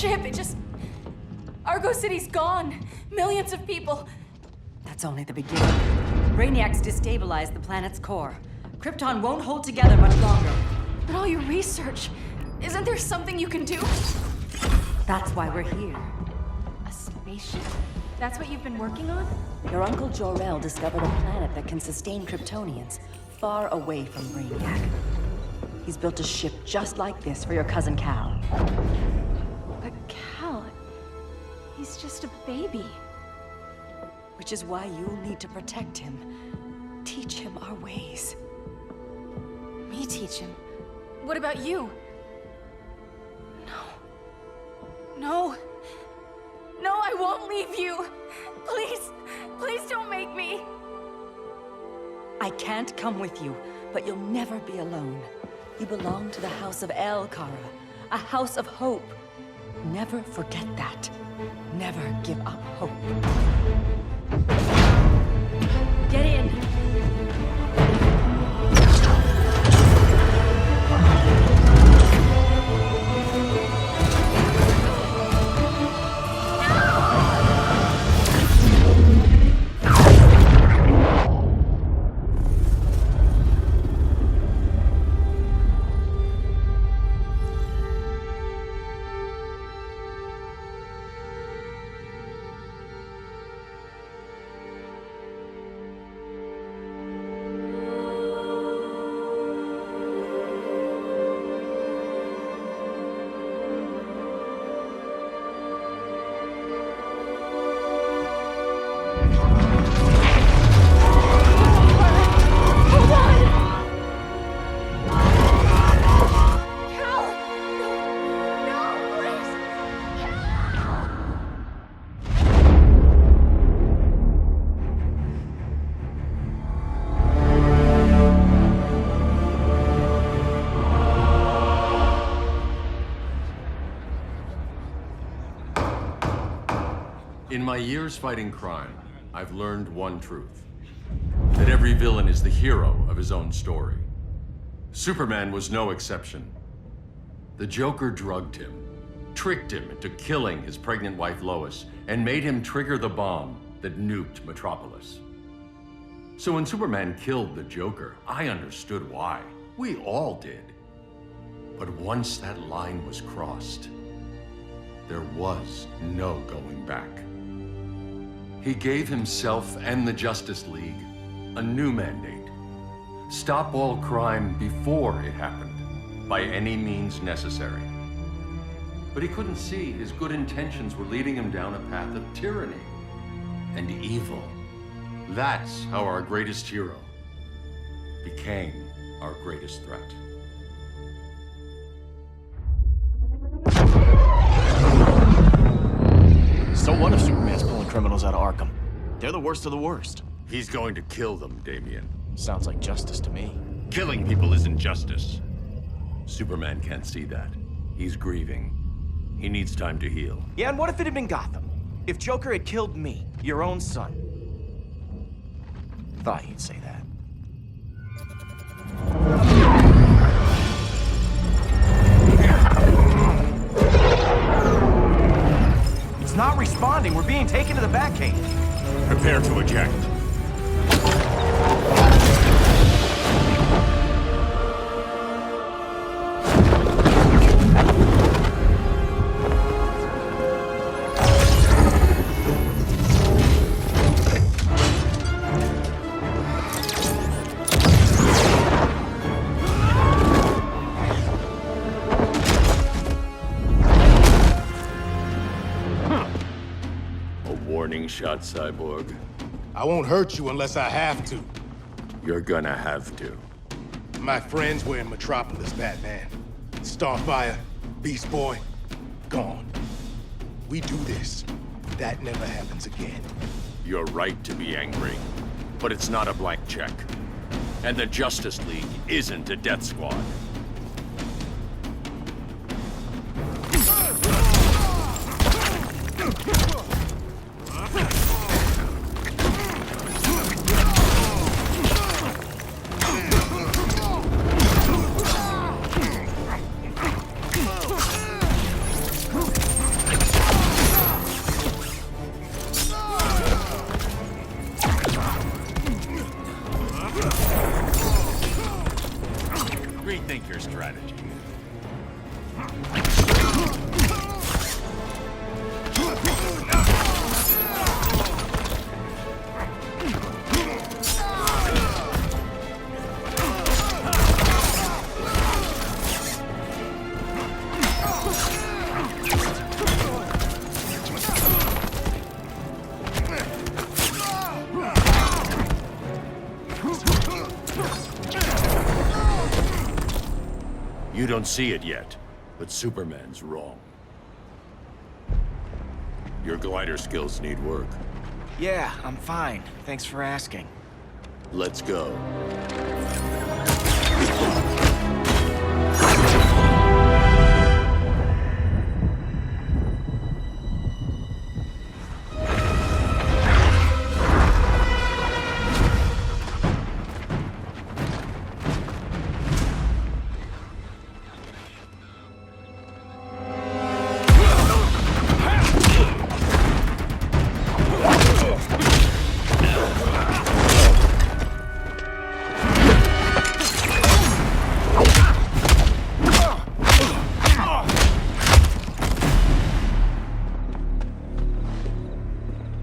ship, it just... Argo City's gone. Millions of people. That's only the beginning. Brainiac's destabilized the planet's core. Krypton won't hold together much longer. But all your research, isn't there something you can do? That's why we're here. A spaceship? That's what you've been working on? Your Uncle Jor-El discovered a planet that can sustain Kryptonians, far away from Brainiac. He's built a ship just like this for your cousin Cal. But Cal... he's just a baby. Which is why you'll need to protect him. Teach him our ways. Me teach him? What about you? No. No, I won't leave you. Please don't make me. I can't come with you, but you'll never be alone. You belong to the House of El, Kara. A house of hope. Never forget that. Never give up hope. Get in! In my years fighting crime, I've learned one truth. That every villain is the hero of his own story. Superman was no exception. The Joker drugged him, tricked him into killing his pregnant wife Lois, and made him trigger the bomb that nuked Metropolis. So when Superman killed the Joker, I understood why. We all did. But once that line was crossed, there was no going back. He gave himself and the Justice League a new mandate. Stop all crime before it happened, by any means necessary. But he couldn't see his good intentions were leading him down a path of tyranny and evil. That's how our greatest hero became our greatest threat. So what if Superman's pulling criminals out of Arkham? They're the worst of the worst. He's going to kill them, Damian. Sounds like justice to me. Killing people isn't justice. Superman can't see that. He's grieving. He needs time to heal. Yeah, and what if it had been Gotham? If Joker had killed me, your own son? Thought you'd say that. It's not responding. We're being taken to the Batcave. Prepare to eject. Warning shot, Cyborg. I won't hurt you unless I have to. You're gonna have to. My friends were in Metropolis, Batman. Starfire, Beast Boy, gone. We do this. That never happens again. You're right to be angry, but it's not a blank check. And the Justice League isn't a death squad. You don't see it yet, but Superman's wrong. Your glider skills need work. Yeah, I'm fine. Thanks for asking. Let's go.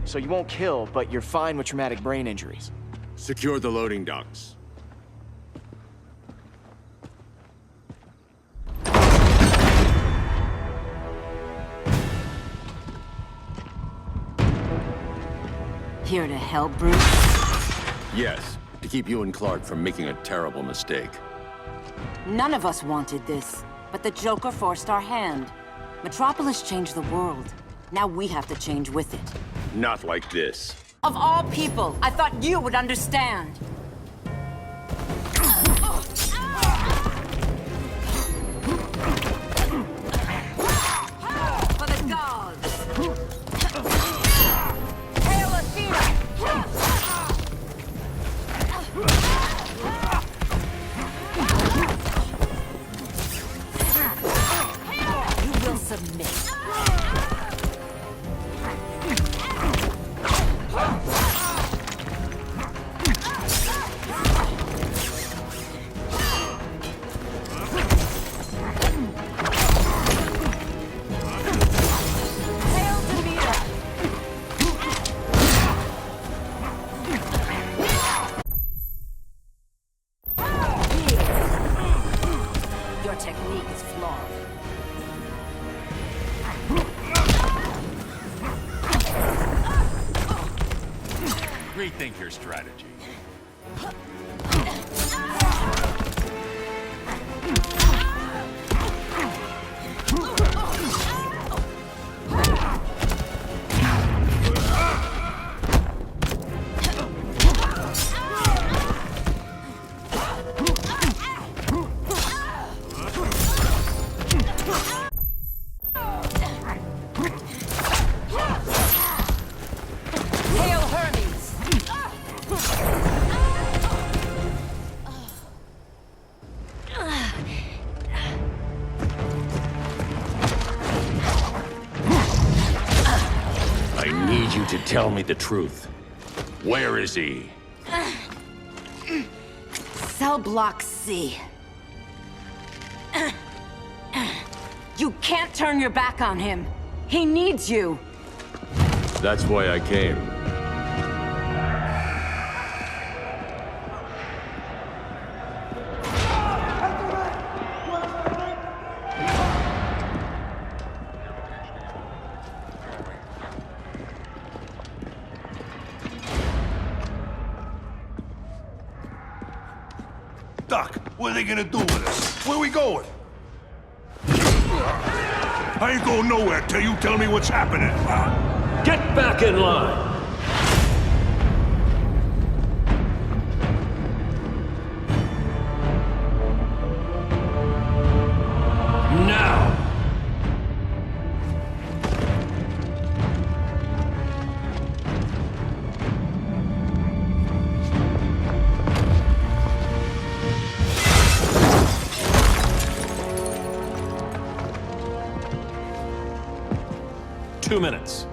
So you won't kill, but you're fine with traumatic brain injuries. Secure the loading docks. Here to help, Bruce? Yes, to keep you and Clark from making a terrible mistake. None of us wanted this, but the Joker forced our hand. Metropolis changed the world. Now we have to change with it. Not like this. Of all people, I thought you would understand. For the gods! Hail Athena! You will submit. Your technique is flawed. Rethink your strategy. Hail Hermes! I need you to tell me the truth. Where is he? Cell Block C. You can't turn your back on him. He needs you. That's why I came. Doc, what are they gonna do with us? Where we going? I ain't going nowhere till you tell me what's happening. Get back in line! Now! Two minutes.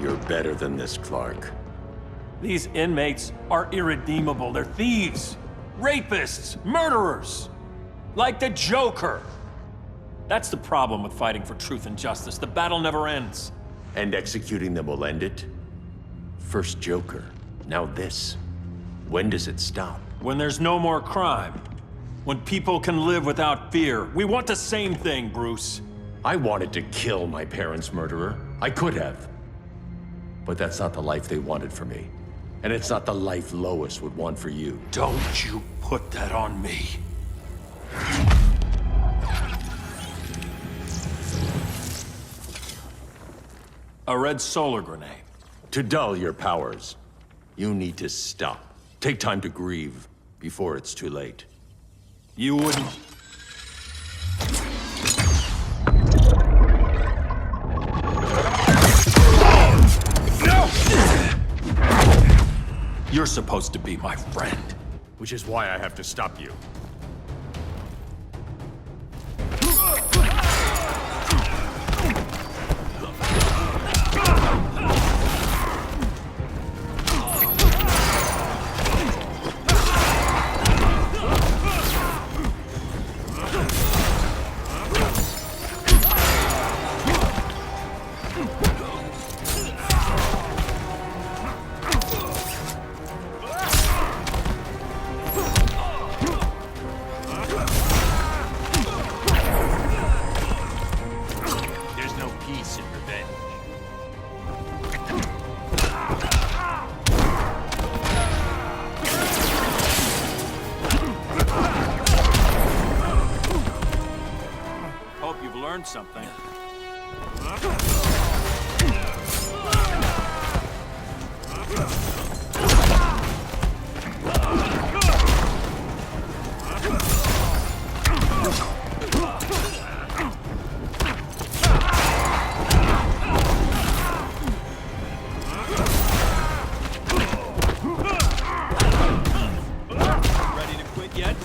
You're better than this, Clark. These inmates are irredeemable. They're thieves, rapists, murderers. Like the Joker. That's the problem with fighting for truth and justice. The battle never ends. And executing them will end it? First Joker, now this. When does it stop? When there's no more crime. When people can live without fear. We want the same thing, Bruce. I wanted to kill my parents' murderer. I could have. But that's not the life they wanted for me. And it's not the life Lois would want for you. Don't you put that on me. A red solar grenade. To dull your powers, you need to stop. Take time to grieve before it's too late. You wouldn't... No! You're supposed to be my friend. Which is why I have to stop you. Learned something. Ready to quit yet?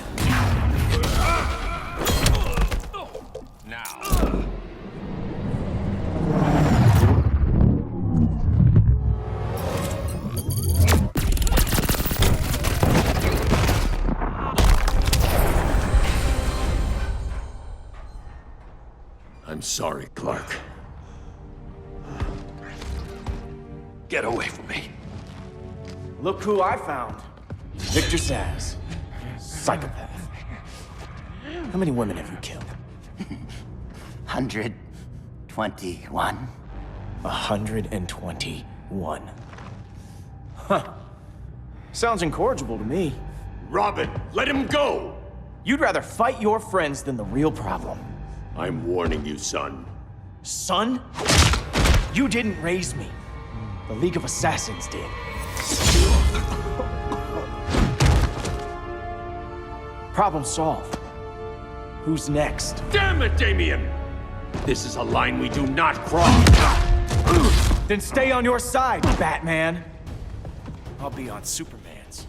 I'm sorry, Clark. Get away from me. Look who I found. Victor Zsasz. Psychopath. How many women have you killed? 121. 121. Huh. Sounds incorrigible to me. Robin, let him go! You'd rather fight your friends than the real problem. I'm warning you, son. Son? You didn't raise me. The League of Assassins did. Problem solved. Who's next? Damn it, Damien! This is a line we do not cross. Then stay on your side, Batman. I'll be on Superman's.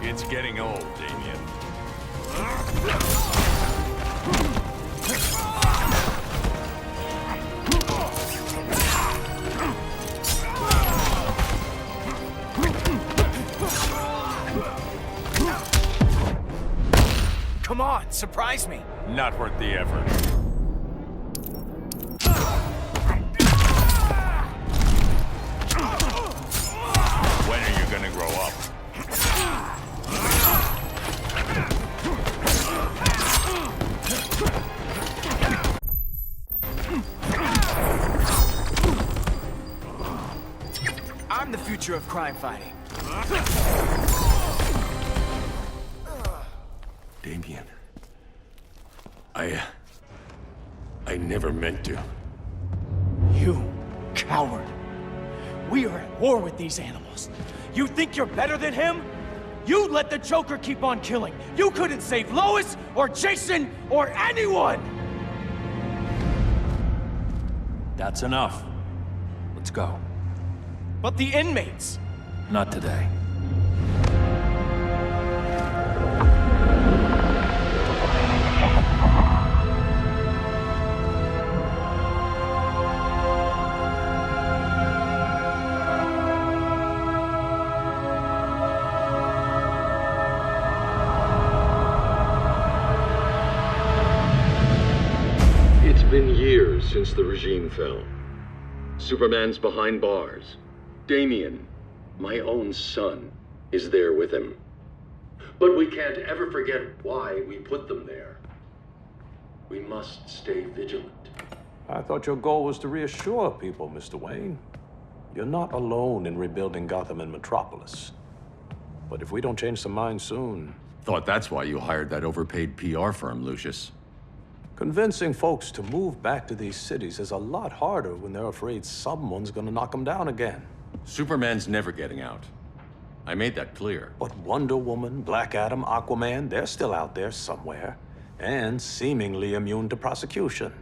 It's getting old, Damien. Come on, surprise me. Not worth the effort. When are you gonna grow up? I'm the future of crime fighting. Damien. I never meant to. You coward. We are at war with these animals. You think you're better than him? You let the Joker keep on killing. You couldn't save Lois or Jason or anyone! That's enough. Let's go. But the inmates. Not today. years since the regime fell. Superman's behind bars. Damian, my own son, is there with him. But we can't ever forget why we put them there. We must stay vigilant. I thought your goal was to reassure people, Mr. Wayne. You're not alone in rebuilding Gotham and Metropolis. But if we don't change some minds soon... Thought that's why you hired that overpaid PR firm, Lucius. Convincing folks to move back to these cities is a lot harder when they're afraid someone's gonna knock them down again. Superman's never getting out. I made that clear. But Wonder Woman, Black Adam, Aquaman, they're still out there somewhere. And seemingly immune to prosecution.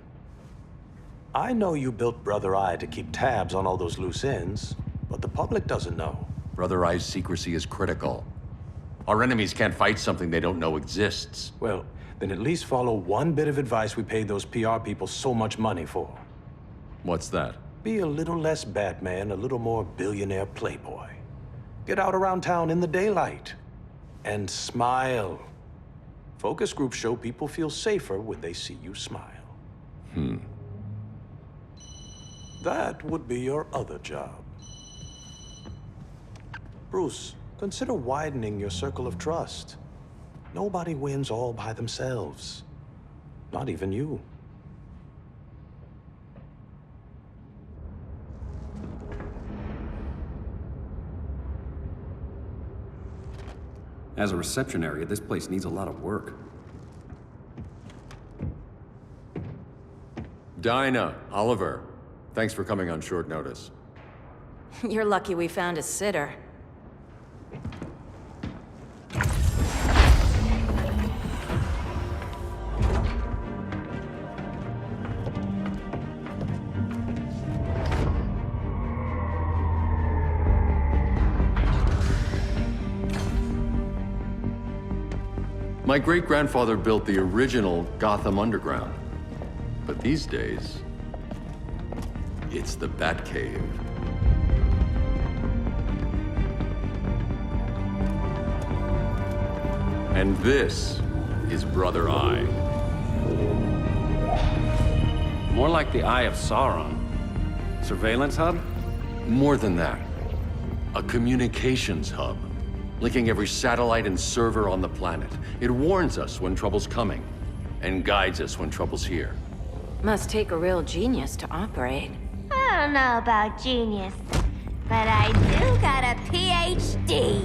I know you built Brother Eye to keep tabs on all those loose ends, but the public doesn't know. Brother Eye's secrecy is critical. Our enemies can't fight something they don't know exists. Well, then at least follow one bit of advice we paid those PR people so much money for. What's that? Be a little less Batman, a little more billionaire playboy. Get out around town in the daylight. And smile. Focus groups show people feel safer when they see you smile. That would be your other job. Bruce, consider widening your circle of trust. Nobody wins all by themselves. Not even you. As a reception area, this place needs a lot of work. Dinah, Oliver, thanks for coming on short notice. You're lucky we found a sitter. My great-grandfather built the original Gotham Underground. But these days, it's the Batcave. And this is Brother Eye. More like the Eye of Sauron. Surveillance hub? More than that. A communications hub, linking every satellite and server on the planet. It warns us when trouble's coming, and guides us when trouble's here. Must take a real genius to operate. I don't know about genius, but I do got a PhD.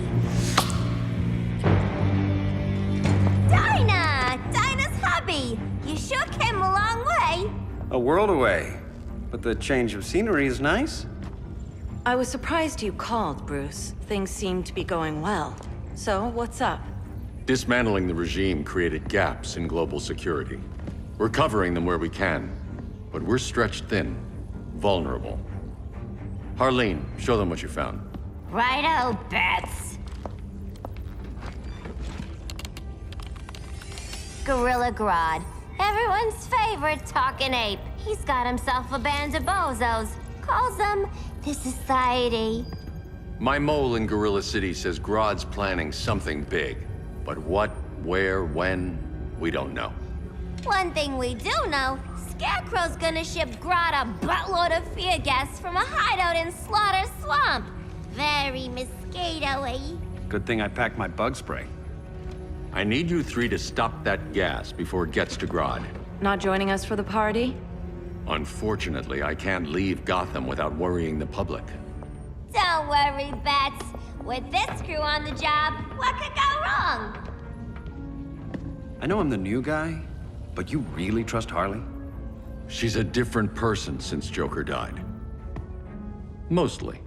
Dinah's hubby! You sure came a long way. A world away. But the change of scenery is nice. I was surprised you called, Bruce. Things seem to be going well. So, what's up? Dismantling the regime created gaps in global security. We're covering them where we can, but we're stretched thin, vulnerable. Harleen, show them what you found. Righto, Bats. Gorilla Grodd, everyone's favorite talking ape. He's got himself a band of bozos. Calls them the Society. My mole in Gorilla City says Grodd's planning something big. But what, where, when, we don't know. One thing we do know, Scarecrow's gonna ship Grodd a buttload of fear gas from a hideout in Slaughter Swamp. Very mosquito-y. Good thing I packed my bug spray. I need you three to stop that gas before it gets to Grodd. Not joining us for the party? Unfortunately, I can't leave Gotham without worrying the public. Don't worry, Bats. With this crew on the job, what could go wrong? I know I'm the new guy, but you really trust Harley? She's a different person since Joker died. Mostly.